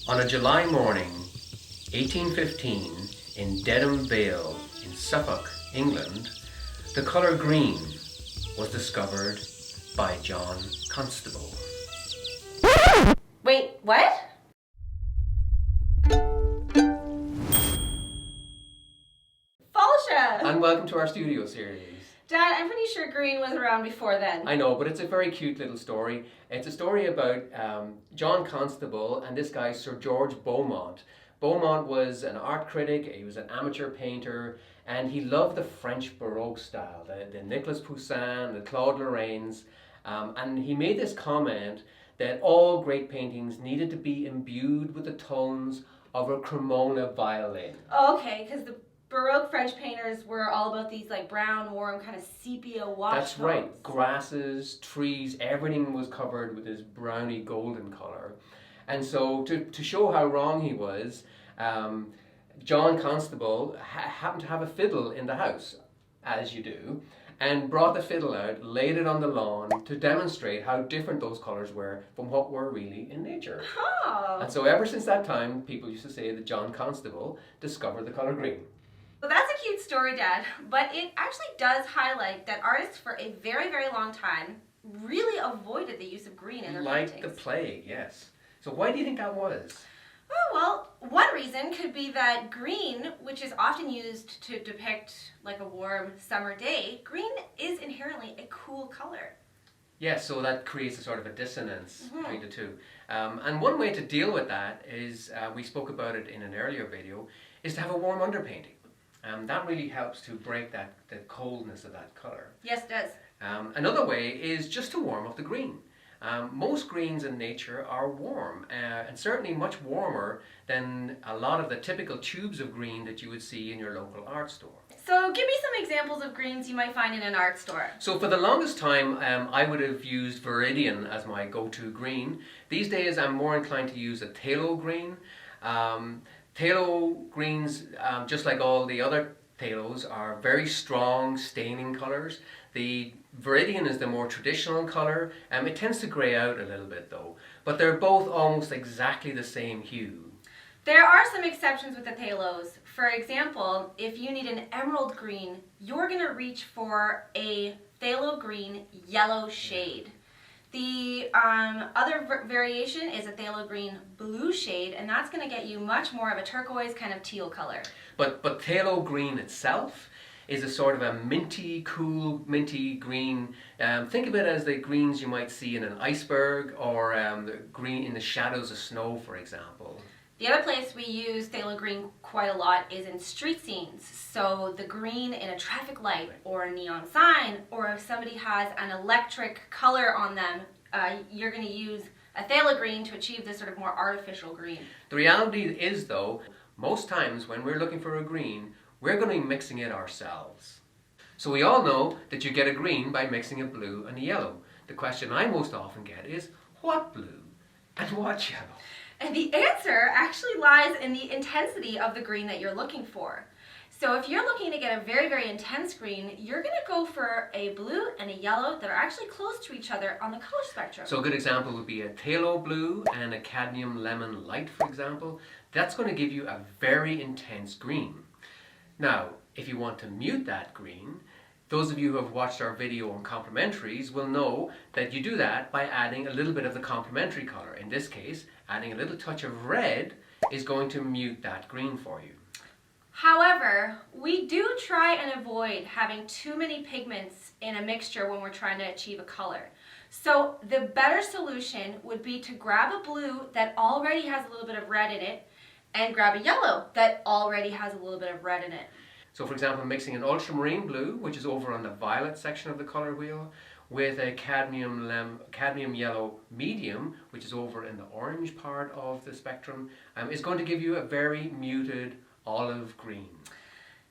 On a July morning, 1815, in Dedham Vale in Suffolk, England, the colour green was discovered by John Constable. Wait, what? Falsha! And welcome to our studio series. Dad, I'm pretty sure green was around before then. I know, but it's a very cute little story. It's a story about John Constable and this guy, Sir George Beaumont. Beaumont was an art critic, he was an amateur painter, and he loved the French Baroque style, the Nicolas Poussin, the Claude Lorrains, and he made this comment that all great paintings needed to be imbued with the tones of a Cremona violin. Okay, because the Baroque French painters were all about these like brown, warm, kind of sepia wash That's tones. right. Grasses, trees, everything was covered with this browny golden colour. And so to show how wrong he was, John Constable happened to have a fiddle in the house, as you do, and brought the fiddle out, laid it on the lawn to demonstrate how different those colours were from what were really in nature. Oh. And so ever since that time, people used to say that John Constable discovered the colour green. Well, that's a cute story, Dad, but it actually does highlight that artists for a very, very long time really avoided the use of green in their paintings. Like the plague, yes. So why do you think that was? Oh, well, one reason could be that green, which is often used to depict like a warm summer day, green is inherently a cool color. Yes, so that creates a sort of a dissonance between the two. And one way to deal with that is, we spoke about it in an earlier video, is to have a warm underpainting. That really helps to break the coldness of that colour. Yes, it does. Another way is just to warm up the green. Most greens in nature are warm, and certainly much warmer than a lot of the typical tubes of green that you would see in your local art store. So give me some examples of greens you might find in an art store. So for the longest time, I would have used Viridian as my go-to green. These days I'm more inclined to use a phthalo green. Phthalo greens, just like all the other phthalos, are very strong staining colours. The Viridian is the more traditional colour. It tends to grey out a little bit though, but they're both almost exactly the same hue. There are some exceptions with the phthalos. For example, if you need an emerald green, you're going to reach for a phthalo green yellow shade. The other variation is a phthalo green blue shade, and that's going to get you much more of a turquoise kind of teal color. But phthalo green itself is a sort of a minty, cool, minty green. Think of it as the greens you might see in an iceberg, or the green in the shadows of snow, for example. The other place we use phthalo green quite a lot is in street scenes. So the green in a traffic light or a neon sign, or if somebody has an electric color on them, you're going to use a phthalo green to achieve this sort of more artificial green. The reality is though, most times when we're looking for a green, we're going to be mixing it ourselves. So we all know that you get a green by mixing a blue and a yellow. The question I most often get is, what blue and what yellow? And the answer actually lies in the intensity of the green that you're looking for. So if you're looking to get a very, very intense green, you're going to go for a blue and a yellow that are actually close to each other on the color spectrum. So a good example would be a phthalo blue and a cadmium lemon light, for example. That's going to give you a very intense green. Now, if you want to mute that green, those of you who have watched our video on complementaries will know that you do that by adding a little bit of the complementary colour. In this case, adding a little touch of red is going to mute that green for you. However, we do try and avoid having too many pigments in a mixture when we're trying to achieve a color. So the better solution would be to grab a blue that already has a little bit of red in it and grab a yellow that already has a little bit of red in it. So for example, mixing an ultramarine blue, which is over on the violet section of the colour wheel, with a cadmium yellow medium, which is over in the orange part of the spectrum, is going to give you a very muted olive green.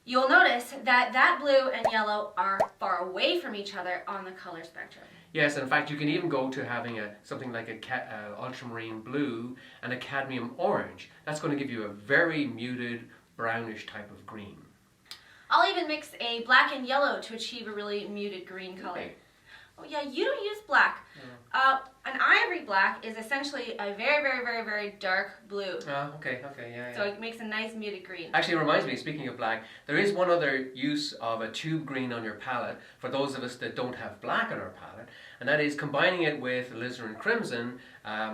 You'll notice that that blue and yellow are far away from each other on the color spectrum. Yes, in fact you can even go to having something like a ultramarine blue and a cadmium orange. That's going to give you a very muted brownish type of green. I'll even mix a black and yellow to achieve a really muted green color. Okay. Oh yeah, you don't use black. An ivory black is essentially a very, very, very, very dark blue. Okay, yeah. So it makes a nice muted green. Actually, it reminds me, speaking of black, there is one other use of a tube green on your palette for those of us that don't have black on our palette, and that is combining it with alizarin crimson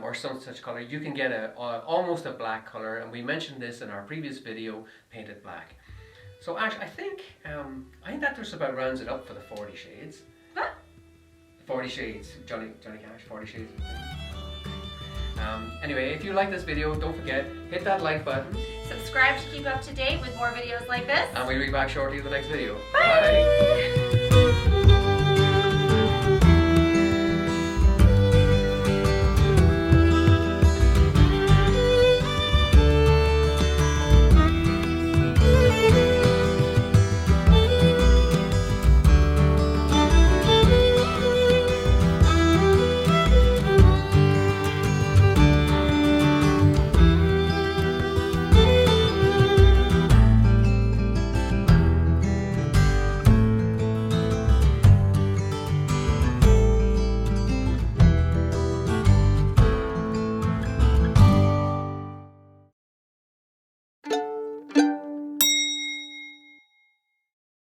or some such color. You can get almost a black color, and we mentioned this in our previous video, Painted Black. So actually, I think that just about rounds it up for the 40 shades. What? 40 shades, Johnny Cash, 40 shades. Anyway, if you like this video, don't forget, hit that like button. Subscribe to keep up to date with more videos like this. And we'll be back shortly with the next video. Bye.